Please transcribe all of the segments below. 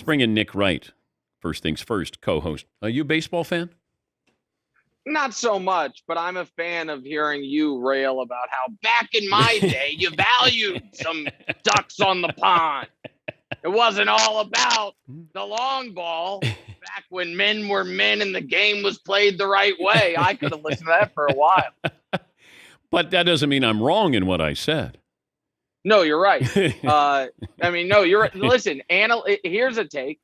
bring in Nick Wright. First things first, co-host. Are you a baseball fan? Not so much, but I'm a fan of hearing you rail about how back in my day you valued some ducks on the pond. It wasn't all about the long ball. Back when men were men and the game was played the right way. I could have listened to that for a while. But that doesn't mean I'm wrong in what I said. No, you're right. You're right. Listen, here's a take.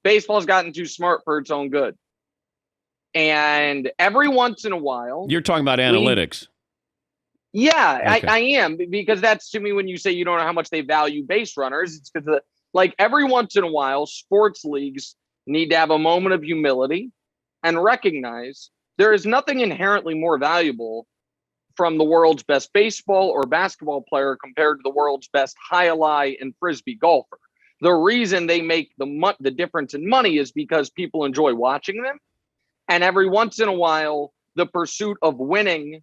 Baseball's gotten too smart for its own good. And every once in a while... You're talking about analytics. Yeah, Okay. I am. Because that's, to me, when you say you don't know how much they value base runners, it's because, every once in a while, sports leagues need to have a moment of humility and recognize there is nothing inherently more valuable from the world's best baseball or basketball player compared to the world's best high-lie and frisbee golfer. The reason they make the difference in money is because people enjoy watching them. And every once in a while, the pursuit of winning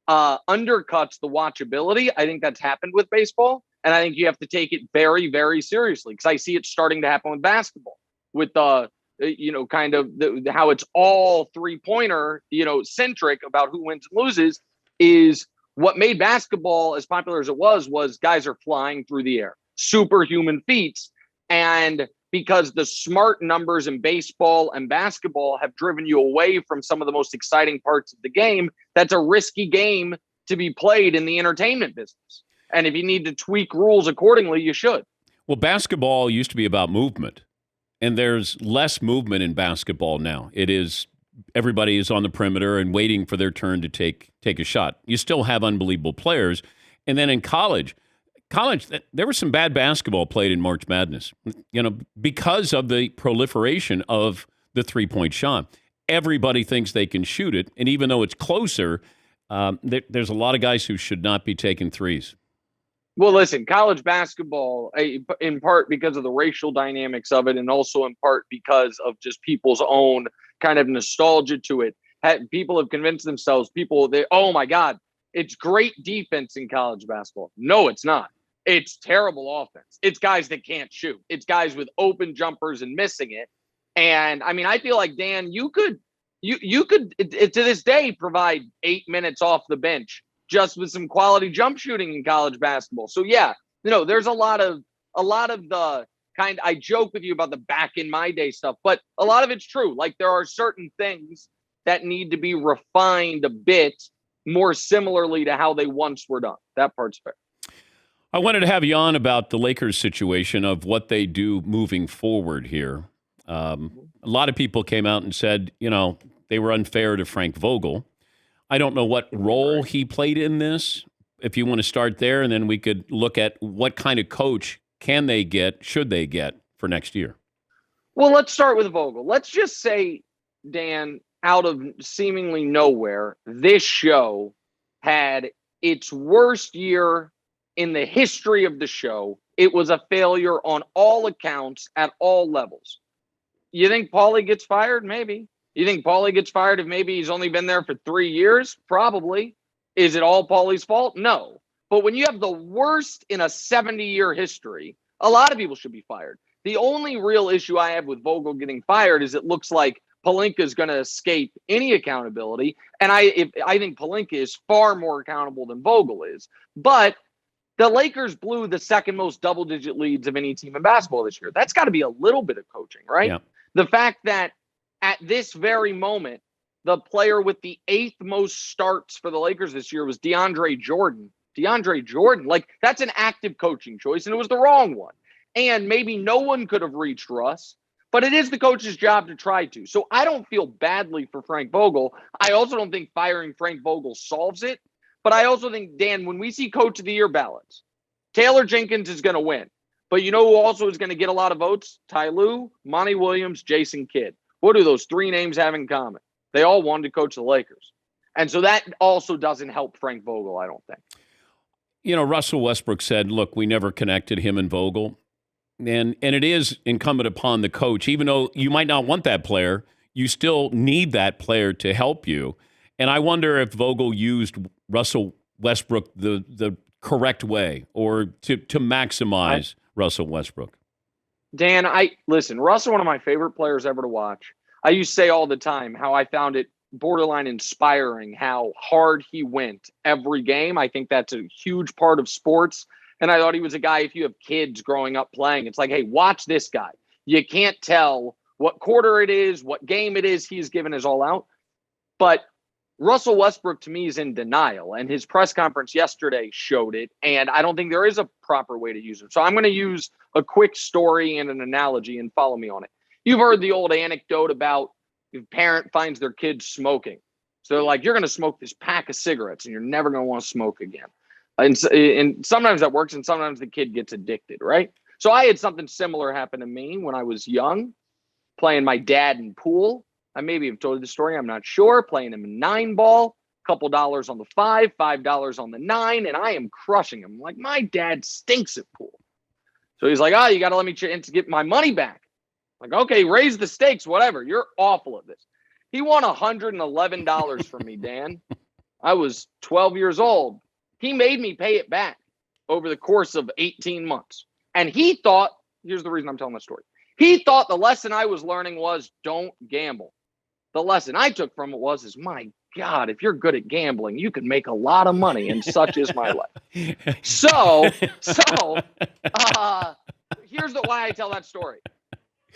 undercuts the watchability. I think that's happened with baseball. And I think you have to take it very, very seriously because I see it starting to happen with basketball with how it's all three-pointer, centric about who wins and loses is what made basketball as popular as it was guys are flying through the air, superhuman feats. And because the smart numbers in baseball and basketball have driven you away from some of the most exciting parts of the game, that's a risky game to be played in the entertainment business. And if you need to tweak rules accordingly, you should. Well, basketball used to be about movement, and there's less movement in basketball now. It is everybody is on the perimeter and waiting for their turn to take a shot. You still have unbelievable players. And then in college, there was some bad basketball played in March Madness, because of the proliferation of the three-point shot. Everybody thinks they can shoot it, and even though it's closer, there's a lot of guys who should not be taking threes. Well, listen, college basketball, in part because of the racial dynamics of it, and also in part because of just people's own kind of nostalgia to it, people have convinced themselves, oh my God, it's great defense in college basketball. No, it's not. It's terrible offense. It's guys that can't shoot. It's guys with open jumpers and missing it. And I feel like, Dan, you could to this day provide 8 minutes off the bench just with some quality jump shooting in college basketball. So yeah, there's a lot of the kind, I joke with you about the back in my day stuff, but a lot of it's true. Like there are certain things that need to be refined a bit more similarly to how they once were done. That part's fair. I wanted to have you on about the Lakers situation of what they do moving forward here. A lot of people came out and said, they were unfair to Frank Vogel. I don't know what role he played in this. If you want to start there, and then we could look at what kind of coach should they get for next year. Well, let's start with Vogel. Let's just say, Dan, out of seemingly nowhere, this show had its worst year in the history of the show. It was a failure on all accounts at all levels. You think Paulie gets fired? Maybe. You think Paulie gets fired if maybe he's only been there for 3 years? Probably. Is it all Paulie's fault? No. But when you have the worst in a 70-year history, a lot of people should be fired. The only real issue I have with Vogel getting fired is it looks like Pelinka is going to escape any accountability. And I think Pelinka is far more accountable than Vogel is. But the Lakers blew the second most double-digit leads of any team in basketball this year. That's got to be a little bit of coaching, right? Yeah. The fact that at this very moment, the player with the 8th most starts for the Lakers this year was DeAndre Jordan. That's an active coaching choice, and it was the wrong one. And maybe no one could have reached Russ, but it is the coach's job to try to. So I don't feel badly for Frank Vogel. I also don't think firing Frank Vogel solves it. But I also think, Dan, when we see Coach of the Year ballots, Taylor Jenkins is going to win. But you know who also is going to get a lot of votes? Ty Lue, Monty Williams, Jason Kidd. What do those 3 names have in common? They all wanted to coach the Lakers. And so that also doesn't help Frank Vogel, I don't think. Russell Westbrook said, look, we never connected him and Vogel. And it is incumbent upon the coach, even though you might not want that player, you still need that player to help you. And I wonder if Vogel used Russell Westbrook the correct way or to maximize Russell Westbrook. Dan, listen, Russ is one of my favorite players ever to watch. I used to say all the time how I found it borderline inspiring how hard he went every game. I think that's a huge part of sports. And I thought he was a guy, if you have kids growing up playing, it's like, hey, watch this guy. You can't tell what quarter it is, what game it is. He's given his all out. But Russell Westbrook, to me, is in denial. And his press conference yesterday showed it. And I don't think there is a proper way to use it. So I'm going to use a quick story and an analogy and follow me on it. You've heard the old anecdote about if a parent finds their kid smoking. So they're like, you're going to smoke this pack of cigarettes and you're never going to want to smoke again. And sometimes that works and sometimes the kid gets addicted, right? So I had something similar happen to me when I was young, playing my dad in pool. I maybe have told you the story. I'm not sure. Playing him in 9-ball, couple dollars on the $5 on the 9, and I am crushing him. Like, my dad stinks at pool. So he's like, oh, you got to let me to get my money back. I'm like, okay, raise the stakes, whatever. You're awful at this. He won $111 from me, Dan. I was 12 years old. He made me pay it back over the course of 18 months. And he thought, here's the reason I'm telling this story. He thought the lesson I was learning was don't gamble. The lesson I took from it was, my God, if you're good at gambling, you can make a lot of money, and such is my life. So here's why I tell that story.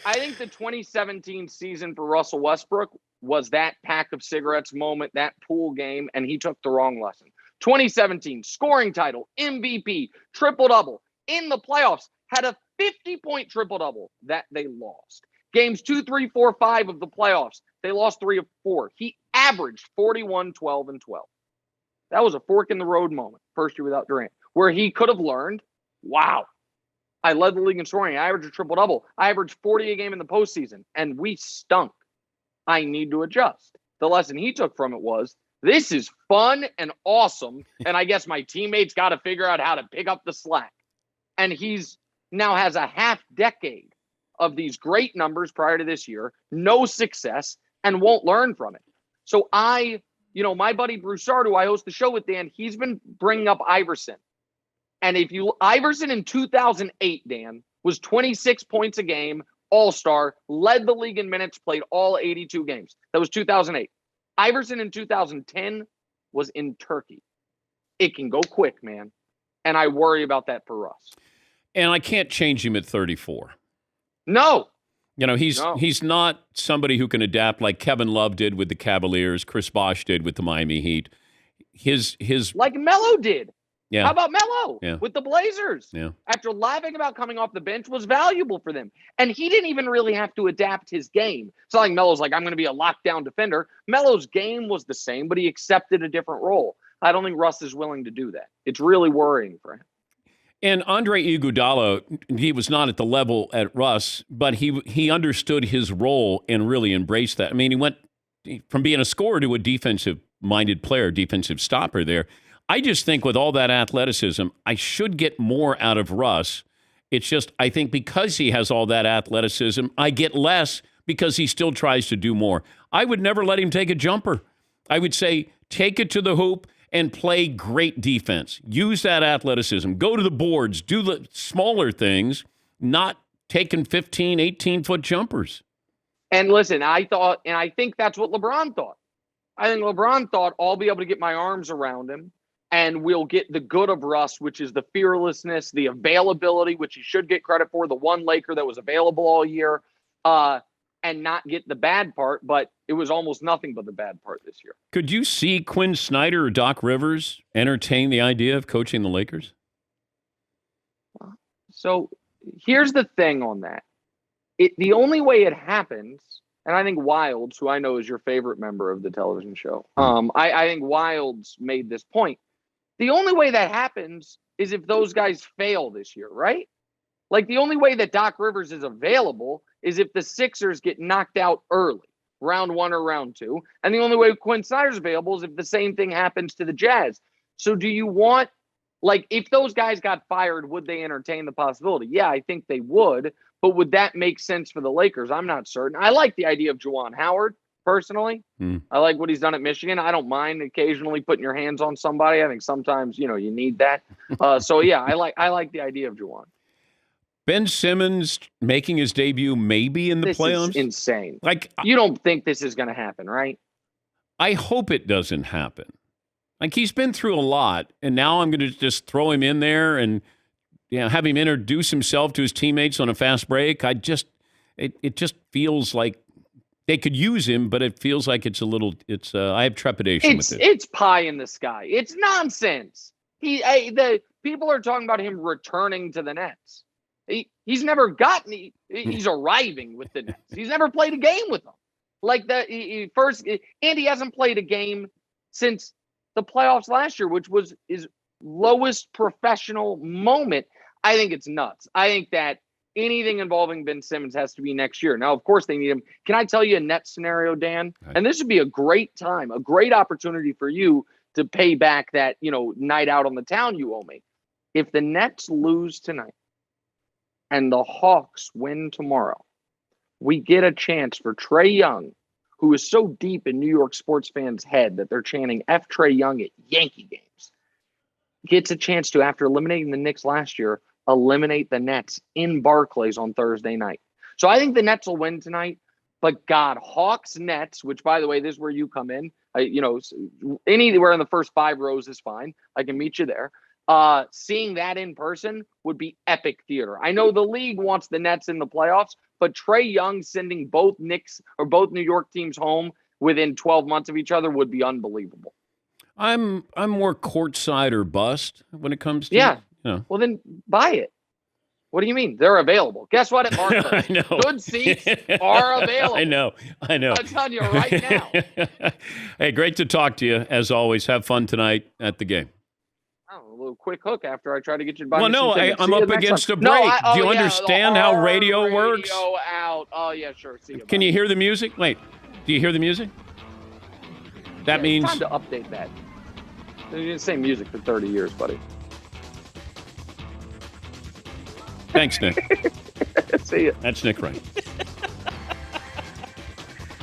I think the 2017 season for Russell Westbrook was that pack of cigarettes moment, that pool game, and he took the wrong lesson. 2017, scoring title, MVP, triple-double, in the playoffs, had a 50-point triple-double that they lost. Games 2, 3, 4, 5 of the playoffs, they lost 3 of 4. He averaged 41, 12, and 12. That was a fork in the road moment, first year without Durant, where he could have learned, wow, I led the league in scoring. I averaged a triple-double. I averaged 40 a game in the postseason, and we stunk. I need to adjust. The lesson he took from it was, this is fun and awesome, and I guess my teammates got to figure out how to pick up the slack. And he's now has a half decade of these great numbers prior to this year, no success, and won't learn from it. So my buddy Broussard, who I host the show with, Dan, he's been bringing up Iverson. And Iverson in 2008, Dan, was 26 points a game, all-star, led the league in minutes, played all 82 games. That was 2008. Iverson in 2010 was in Turkey. It can go quick, man. And I worry about that for Russ. And I can't change him at 34. No. He's not somebody who can adapt like Kevin Love did with the Cavaliers, Chris Bosh did with the Miami Heat. His like Melo did. Yeah. How about Melo with the Blazers? Yeah. After laughing about coming off the bench was valuable for them. And he didn't even really have to adapt his game. It's not like Melo's like, I'm going to be a lockdown defender. Melo's game was the same, but he accepted a different role. I don't think Russ is willing to do that. It's really worrying for him. And Andre Iguodala, he was not at the level at Russ, but he understood his role and really embraced that. I mean, he went from being a scorer to a defensive-minded player, defensive stopper there. I just think with all that athleticism, I should get more out of Russ. It's just, I think because he has all that athleticism, I get less because he still tries to do more. I would never let him take a jumper. I would say, take it to the hoop and play great defense. Use that athleticism. Go to the boards. Do the smaller things, not taking 15, 18-foot jumpers. And listen, I think that's what LeBron thought. I think LeBron thought, I'll be able to get my arms around him, and we'll get the good of Russ, which is the fearlessness, the availability, which he should get credit for, the one Laker that was available all year, and not get the bad part, but it was almost nothing but the bad part this year. Could you see Quinn Snyder or Doc Rivers entertain the idea of coaching the Lakers? So here's the thing on that. The only way it happens, and I think Wilds, who I know is your favorite member of the television show, I think Wilds made this point. The only way that happens is if those guys fail this year, right? Like, the only way that Doc Rivers is available is if the Sixers get knocked out early, round 1 or round 2. And the only way Quinn Snyder's available is if the same thing happens to the Jazz. So do you want, like, if those guys got fired, would they entertain the possibility? Yeah, I think they would. But would that make sense for the Lakers? I'm not certain. I like the idea of Juwan Howard, personally. I like what he's done at Michigan. I don't mind occasionally putting your hands on somebody. I think sometimes, you need that. So, yeah, I like the idea of Juwan. Ben Simmons making his debut maybe in the playoffs? This is insane. Like, you don't think this is going to happen, right? I hope it doesn't happen. Like, he's been through a lot, and now I'm going to just throw him in there and have him introduce himself to his teammates on a fast break. It just feels like they could use him, but it feels like it's a little. I have trepidation with it. It's pie in the sky. It's nonsense. The people are talking about him returning to the Nets. He's never gotten. He's arriving with the Nets. He's never played a game with them. Like he hasn't played a game since the playoffs last year, which was his lowest professional moment. I think it's nuts. I think that anything involving Ben Simmons has to be next year. Now, of course, they need him. Can I tell you a Nets scenario, Dan? Right. And this would be a great time, a great opportunity for you to pay back that, night out on the town you owe me. If the Nets lose tonight and the Hawks win tomorrow, we get a chance for Trae Young, who is so deep in New York sports fans' head that they're chanting F Trae Young at Yankee games, gets a chance to, after eliminating the Knicks last year, eliminate the Nets in Barclays on Thursday night. So I think the Nets will win tonight. But God, Hawks Nets, which, by the way, this is where you come in. Anywhere in the first 5 rows is fine. I can meet you there. Seeing that in person would be epic theater. I know the league wants the Nets in the playoffs, but Trae Young sending both Knicks or both New York teams home within 12 months of each other would be unbelievable. I'm more courtside or bust when it comes to Well, then buy it. What do you mean? They're available. Guess what? At Barclays, I know. Good seats are available. I know. I'm telling you right now. Hey, great to talk to you as always. Have fun tonight at the game. Oh, a little quick hook after I try to get you to buy. Well, me some no, tickets. I'm See you up next against time. a break. No, Do you understand how radio works? Radio out. Oh yeah, sure. See you. Can you hear the music? Wait, do you hear the music? That means it's time to update that. You didn't say music for 30 years, buddy. Thanks, Nick. See you. That's Nick Wright.